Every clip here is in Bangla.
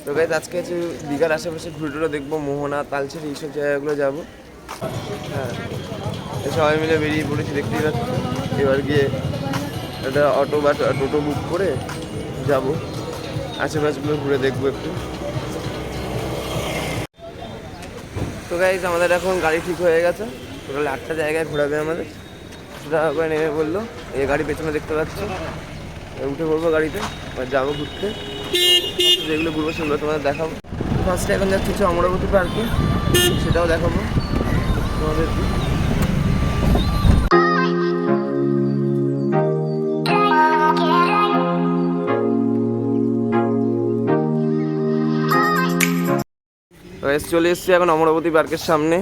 তো গাইজ আজকে হচ্ছে দীঘার আশেপাশে ঘুরে টুরে দেখবো, মোহনা, তালচেরি এইসব জায়গাগুলো যাবো। হ্যাঁ, সবাই মিলে বেরিয়ে পড়েছি, দেখতেই পাচ্ছি। এবার গিয়ে একটা অটো বা টোটো বুক করে যাবো, আশেপাশগুলো ঘুরে দেখবো একটু। তো গাইজ আমাদের এখন গাড়ি ঠিক হয়ে গেছে, টোটাল 8টা জায়গায় ঘোরাবে আমাদের। 100 টাকা করে নেমে বললো। এই গাড়ি পেছনে দেখতে পাচ্ছ, উঠে পড়বো গাড়িতে, এবার যাবো ঘুরতে। যেগুলো ঘুরবো সেগুলো তোমাদের দেখাবো। ফার্স্টে এখন যাচ্ছি হচ্ছে অমরাবতী পার্কে, সেটাও দেখাবো তোমাদেরকে। চলে এসছি এখন অমরাবতী পার্কের সামনে।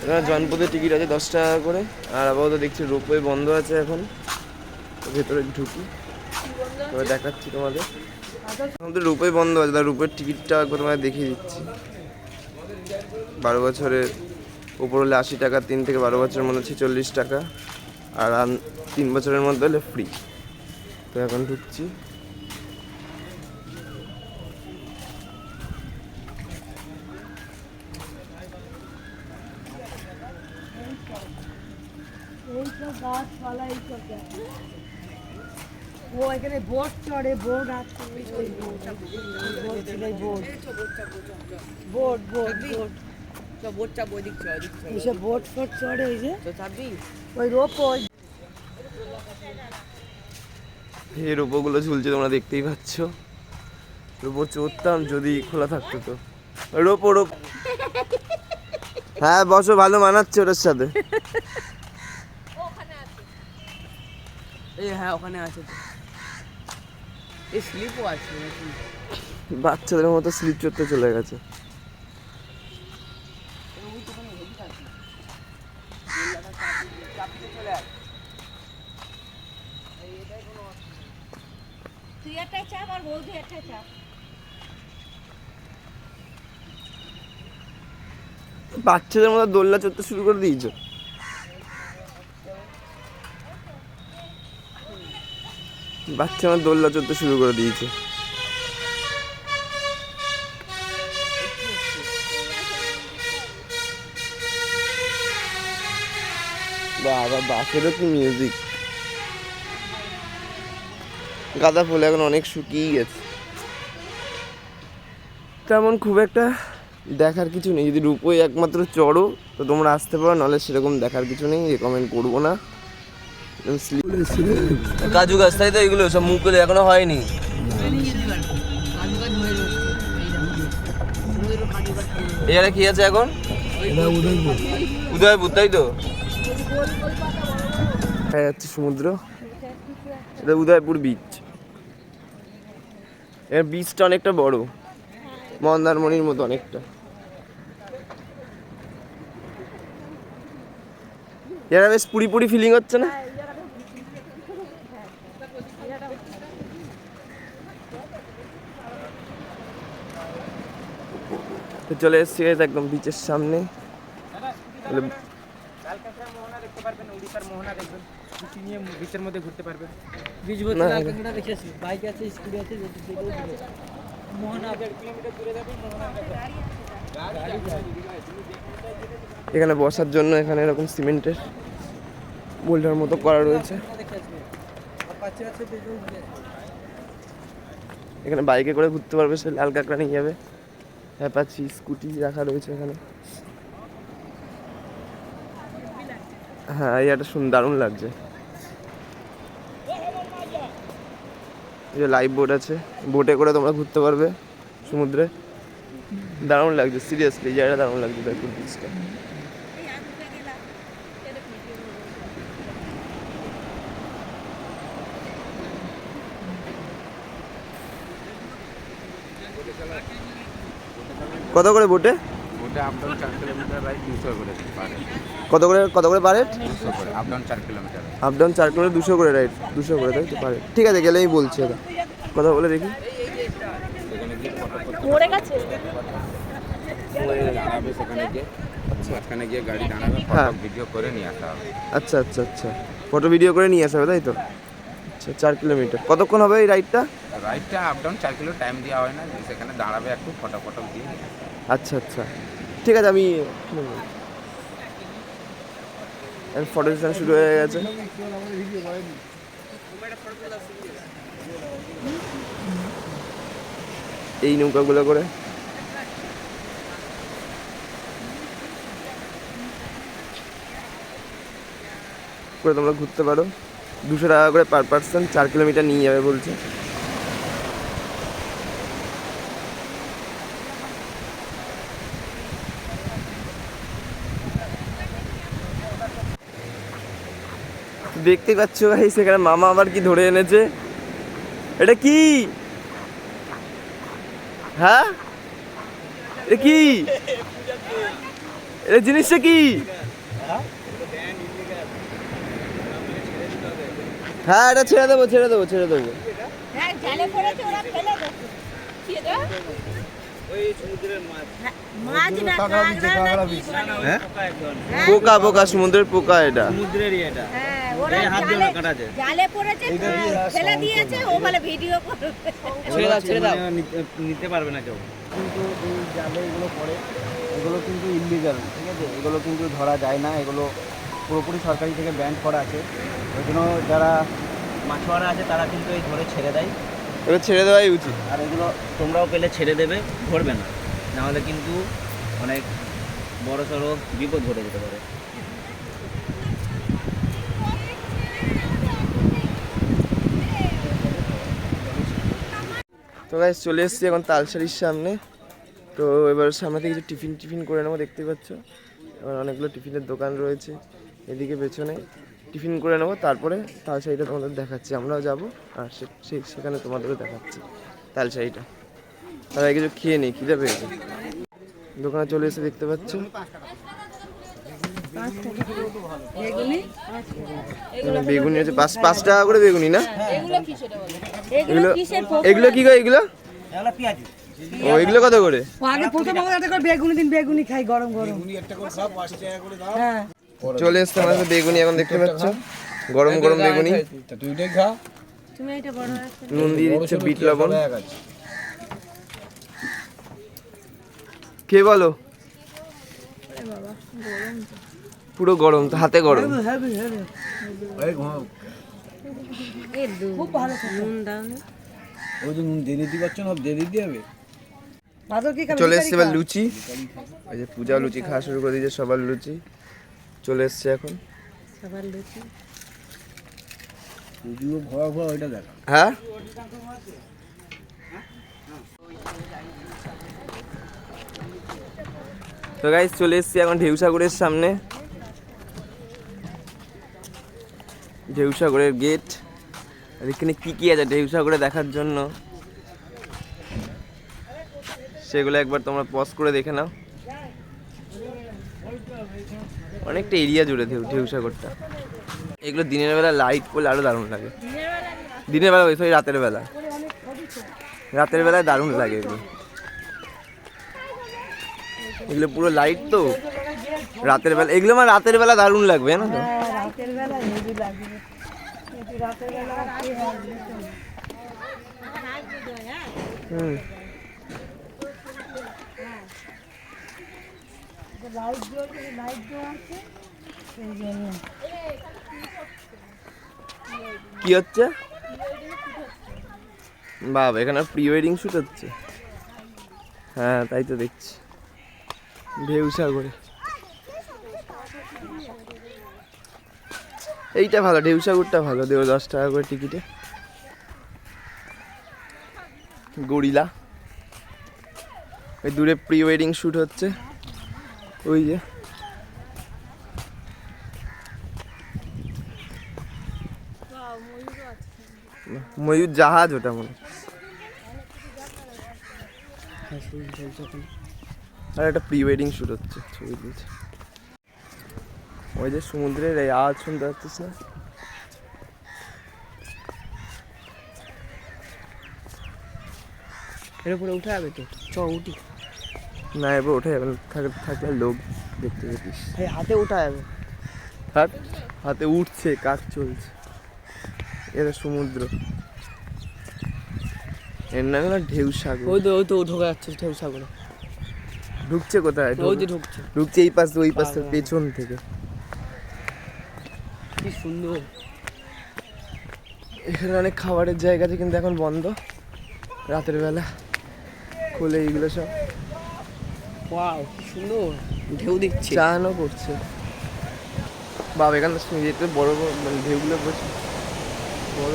এখানে জনপদের টিকিট আছে 10 টাকা করে, আর আপাতত দেখছি রোপওয়ে বন্ধ আছে এখন। ভেতরে ঢুকি, তবে দেখাচ্ছি তোমাদের। এখন তো রোপওয়ে বন্ধ আছে, তার রোপওয়ের টিকিটটা একবার তোমাদের দেখিয়ে দিচ্ছি। 12 বছরের উপর হলে 80 টাকা, 3 থেকে 12 বছরের মধ্যে 46 টাকা, আর 3 বছরের মধ্যে হলে ফ্রি। তো এখন ঢুকছি। ও এখানে বোট চড়ে, বোট আছে, বোট বোট ফোট চড়ে, ওই যে ওই রোপ, ওই এই রোপোগুলো ঝুলছে, তোমরা দেখতেই পাচ্ছ। রোপো চড়তাম যদি খোলা থাকতো তো। রোপো রোপ, হ্যাঁ বসো, ভালো মানাচ্ছে ওটার সাথে। হ্যাঁ ওখানে আছে, এই স্লিপও আছে। বাচ্চাদের মতো স্লিপ চড়তে চলে গেছে। বাচ্চাদের মতো দোলনা চড়তে শুরু করে দিয়েছো। বাচ্চা আমার দোলনা চড়তে শুরু করে দিয়েছে। বাবা, বাসেরও কি মিউজিক! গাঁদা ফুল এখন অনেক শুকিয়ে গেছে, তেমন খুব একটা দেখার কিছু নেই। যদি রূপোই একমাত্র চড়ো তো তোমরা আসতে পারো, নাহলে সেরকম দেখার কিছু নেই, রেকমেন্ড করবো না। কাজু গাছ, তাই তো? এগুলো সব মুকুলে এখনো হয়নি। এখানে কি আছে এখন? উদয়পুর, তাই তো? দেখা যাচ্ছে সমুদ্র, এটা উদয়পুর বিচ। এর বিচটা অনেকটা বড়, মন্দারমণির মতো অনেকটা। এরা বেশ পুরি পুরি ফিলিং হচ্ছে না? তো চলে এসছি একদম বিচের সামনে। বিচের মধ্যে ঘুরতে পারবেন। বিচ ভর্তি লালকাঁকড়া দেখেছি, বাইক আছে, স্কুটি আছে, মোহনা কিলোমিটার দূরে যাবেন, এখানে বসার জন্য এখানে এরকম সিমেন্টের বোল্ডার মতো করা রয়েছে। এখানে বাইকে করে ঘুরতে পারবে, সে লাল কাঁকড়া নিয়ে যাবে। অ্যাপাচি স্কুটি রাখা রয়েছে এখানে। হ্যাঁ, এই একটা দারুণ লাগছে। এই যে লাইভ বোট আছে, বোটে করে তোমরা ঘুরতে পারবে সমুদ্রে। দারুণ লাগছে, সিরিয়াসলি জায়গাটা দারুণ লাগছে। উদয়পুর বিচটা কত করে বোটে? ওটা আপ ডাউন 4 কিলোমিটার, রাইড 200 করে পার হেড। কত করে পার হেড? 200 করে up down 4 kilometre. Up down 4 kilometre 200 করে রাইড, 200 করে, তাই তো? Per head. ঠিক আছে, গেলেই বলছি। এটা কথা বলে দেখি। সেখানে গিয়ে মরে গেছে, দাঁড়াবে, সেখানে গিয়ে মাঝখানে গিয়ে গাড়ি দাঁড়াবে, হ্যাঁ, ফটো ভিডিও করে নিয়ে আসা হবে। আচ্ছা আচ্ছা আচ্ছা, ফটো ভিডিও করে নিয়ে আসা হবে, তাই তো? আচ্ছা, 4 কিলোমিটার। কতক্ষণ হবে এই রাইডটা? রাইডটা আপ ডাউন 4 কিলো টাইম দেওয়া হয় না, সেখানে দাঁড়াবে একটু ফটো ফটো দিয়ে। আচ্ছা আচ্ছা, ঠিক আছে। আমি ফটো সেশন শুরু হয়ে গেছে। এই নৌকাগুলো করে তোমরা ঘুরতে পারো। 200 টাকা করে পার পার্সন, 4 কিলোমিটার নিয়ে যাবে বলছে। দেখতে পাচ্ছ ভাই, সেখানে মামা আবার কি ধরে এনেছে। এটা কি? হ্যাঁ, এটা কি? এটা জিনিসটা কি? হ্যাঁ, এটা ছেড়ে দেবো। হ্যাঁ, জালে পড়েছে, ওরা ফেলে দিচ্ছে। কি এটা? ওই সমুদ্রের মাছ। মাছ না, কাঁকড়া না কি? হ্যাঁ, পোকা, সমুদ্রের পোকা এটা। সমুদ্রেরই এটা। হ্যাঁ, ওরা হাত দিয়ে না কাটা যায়। জালে পড়েছে, ফেলে দিয়েছে, ও বলে ভিডিও করবে। ছেড়ে দাও, নিতে পারবে না কেউ। কিন্তু এই জালে এগুলো পড়ে, এগুলো কিন্তু ইলিগাল, ঠিক আছে? এগুলো কিন্তু ধরা যায় না, এগুলো পুরোপুরি সরকারি থেকে ব্যান করা আছে। ওই জন্য যারা মাছুয়ারা আছে তারা কিন্তু এই ধরে ছেড়ে দেয়। এবার ছেড়ে দেওয়াই উচিত। আর এগুলো তোমরাও পেলে ছেড়ে দেবে, ধরবে না, নাহলে কিন্তু অনেক বড় সড়ো বিপদ ঘটে যেতে পারে। তো গাইস, চলে এসেছি এখন তালসারির সামনে। তো এবার সামনে থেকে কিছু টিফিন করে নেবো। দেখতে পাচ্ছ এবার অনেকগুলো টিফিনের দোকান রয়েছে এদিকে পেছনে। টিফিন করে নেবো, তারপরে তালসারিটা তোমাদের দেখাচ্ছি। আমরাও যাবো আর সেখানে তোমাদেরও দেখাচ্ছি তালসারিটা। তার আগে কিছু খেয়ে নিই, খিদে পেয়েছে। দোকানে চলে এসে দেখতে পাচ্ছ বেগুনি হচ্ছে 5 টাকা করে বেগুনি না? এগুলো কি গো? এগুলো ও, এগুলো কত করে? বেগুনি দিন, বেগুনি খাই গরম গরম। হ্যাঁ, চলে এসছে আমাদের বেগুনি, এখন দেখতে পাচ্ছ গরম গরম বেগুনি। নুন দিয়ে দিচ্ছে, বিট লবণ। কে বলো? পুরো গরম, তো হাতে গরম। খুব ভালো নুন দাও না। ওই যে নুন দিয়ে দিতে পারছো না, দিয়ে দিতে হবে। চলে এসছে এবার লুচি। ওই যে পূজা লুচি খাওয়া শুরু করে দিয়েছে, সবার লুচি চলে এসছে এখন। সবার লুচি ভরা ওইটা দেখা। হ্যাঁ, তো গাইস চলে এসছি এখন ঢেউসাগরের সামনে। ঢেউসাগরের গেট। আর এখানে কি আছে ঢেউসাগরে দেখার জন্য, সেগুলো একবার তোমরা পজ করে দেখে নাও। অনেকটা এরিয়া জুড়ে ঢেউসাগরটা। এগুলো দিনের বেলা লাইট পড়লে আরো দারুণ লাগে। দিনের বেলা, সরি রাতের বেলা। রাতের বেলায় দারুণ লাগে এগুলো। এগুলো পুরো লাইট তো রাতের বেলা, এগুলো আমার রাতের বেলা দারুণ লাগবে না তো? রাতের বেলা হেভি লাগবে। রাতের বেলা কি হচ্ছে বাবা? এখানে প্রি ওয়েডিং শুট হচ্ছে। হ্যাঁ, তাই তো দেখছি ঢেউসাগরে। এইটা ভালো, ঢেউসাগরটা ভালো। দেবো 10 টাকা করে টিকিটে। গরিলা, ওই দূরে প্রি ওয়েডিং শুট হচ্ছে। ওই যে ময়ূর জাহাজ, ওটা মনে আর একটা প্রি ওয়েডিং শুট হচ্ছে, ছবি তুলছে। ওই যে সমুদ্রের এই আওয়াজ শুনতে পাচ্ছিস না? এর উপরে উঠে যাবে তো, চ উঠি। না, এবার উঠে যাবে, থাকলে লোক দেখতে পেতিস। হাতে উঠা যাবে। হাতে উঠছে, কাজ চলছে। এটা সমুদ্র। এর নাম হলো ঢেউ সাগর। ওই তো ঢোকা যাচ্ছে ঢেউ সাগরে। ঢুকছে কোথায়? ওই যে ঢুকছে। ঢুকছে এই পাশ ওই পাশ পেছন থেকে। কি সুন্দর। এখানে অনেক খাবারের জায়গা আছে কিন্তু এখন বন্ধ, রাতের বেলা খুলে এইগুলো সব। ওয়াও কি সুন্দর ঢেউ দিচ্ছে। চানও করছে বাবা, এখানে যেতে বড় বড় মানে ঢেউগুলো বসে বড়।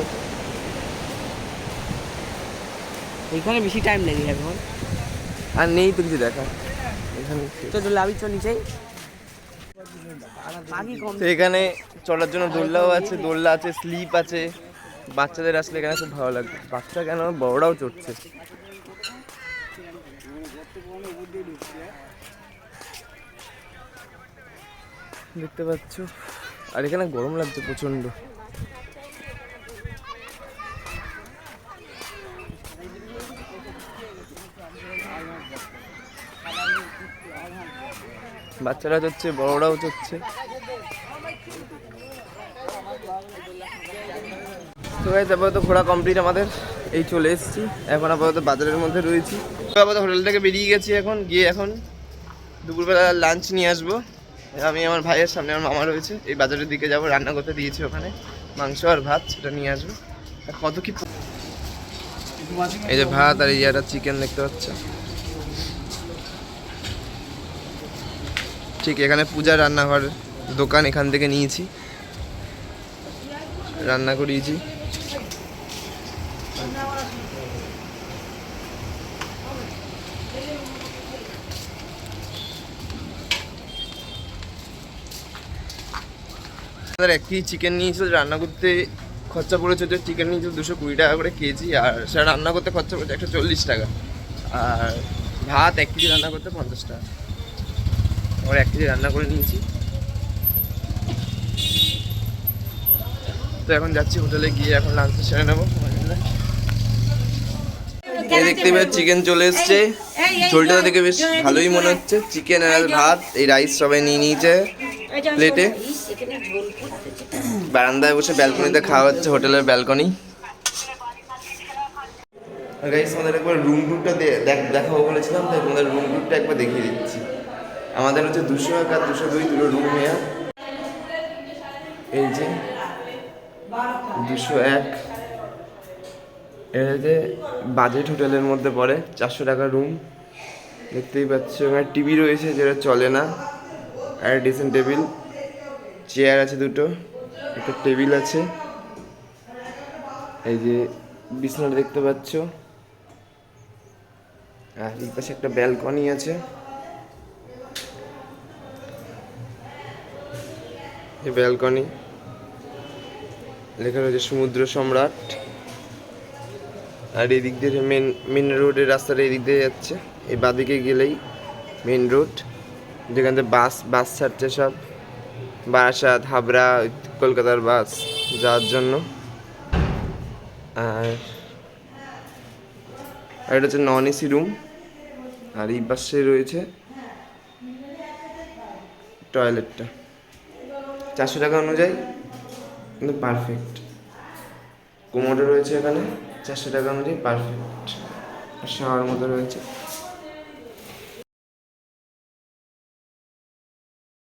এখানে বেশি টাইম লেগে যাবে এখন। আর নেই তো কিছু দেখা এখানে। তো লাভি চল নিচেই পাখি কম। তো এখানে চলার জন্য দোলনাও আছে, দোলনা আছে, স্লিপ আছে। বাচ্চাদের আসলে এখানে খুব ভালো লাগবে, বাচ্চা কেন বড়রাও চড়ছে। দেখতে পাচ্ছ, আর এখানে গরম লাগছে প্রচন্ড। বাচ্চারা চড়ছে, বড়রাও চড়ছে। তো গাইস আপাতত ঘোরা কমপ্লিট আমাদের, এই চলে এসেছি। এখন আপাতত বাজারের মধ্যে রয়েছি। তো আপাতত হোটেল থেকে বেরিয়ে গেছি, এখন গিয়ে এখন দুপুরবেলা লাঞ্চ নিয়ে আসবো। আমি আমার ভাইয়ের সামনে আমার মামা রয়েছে, এই বাজারের দিকে যাব, রান্না করতে দিয়েছি ওখানে মাংস আর ভাত, সেটা নিয়ে আসবো। আর কত কি, এই যে ভাত আর এই যে একটা চিকেন দেখতে পাচ্ছ। ঠিক এখানে পূজা রান্নাঘর দোকান, এখান থেকে নিয়েছি, রান্না করিয়েছি। একটি চিকেন নিয়েছিল, রান্না করতে খরচা পড়েছে, যে চিকেন নিয়েছিল 220 টাকা করে কেজি, আর সেটা রান্না করতে খরচা পড়েছে 140 টাকা। আর ভাত 1 কেজি রান্না করতে 50 টাকা। ওর 1 কেজি রান্না করে নিয়েছি। তো এখন যাচ্ছি হোটেলে, গিয়ে এখন লাঞ্চ সেরে নেবো। এই দেখতে পাচ্ছি চিকেন চলে এসছে, ঝোলটা দেখে বেশ ভালোই মনে হচ্ছে। চিকেন আর ভাত, এই রাইস সবাই নিয়ে নিয়েছে প্লেটে। বারান্দায় বসে ব্যালকনিতে খাওয়া হচ্ছে, হোটেলের ব্যালকনি। গাইস আমাদের একবার রুম টুরটা দেখাবো বলেছিলাম, তাই তোমাদের রুম টুরটা একবার দেখিয়ে দিচ্ছি। আমাদের হচ্ছে 201 আর 202 দুটো রুম নেওয়া। এই যে 201, এটা যে বাজেট হোটেলের মধ্যে পড়ে, 400 টাকা রুম। দেখতেই পাচ্ছ এখানে টিভি রয়েছে যেটা চলে না, আর ড্রেসিং টেবিল, চেয়ার আছে দুটো, একটা টেবিল আছে। এই যে বিছানাটা দেখতে পাচ্ছ, আর এই পাশে একটা ব্যালকনি আছে। এই ব্যালকনি লেখা রয়েছে সমুদ্র সম্রাট। আর এই দিক দিয়ে মেন রোডের রাস্তাটা এই দিক দিয়ে যাচ্ছে, এই বাদিকে গেলেই মেন রোড, যেখান থেকে বাস ছাড়ছে সব, বারাসাত, হাবড়া, কলকাতার বাস যাওয়ার জন্য। আর এটা হচ্ছে নন এসি রুম, আর এই পাশে রয়েছে টয়লেটটা। 400 টাকা অনুযায়ী কিন্তু পারফেক্ট। কোমোডো রয়েছে এখানে, 400 টাকা অনুযায়ী পারফেক্ট। শাওয়ার মতো রয়েছে।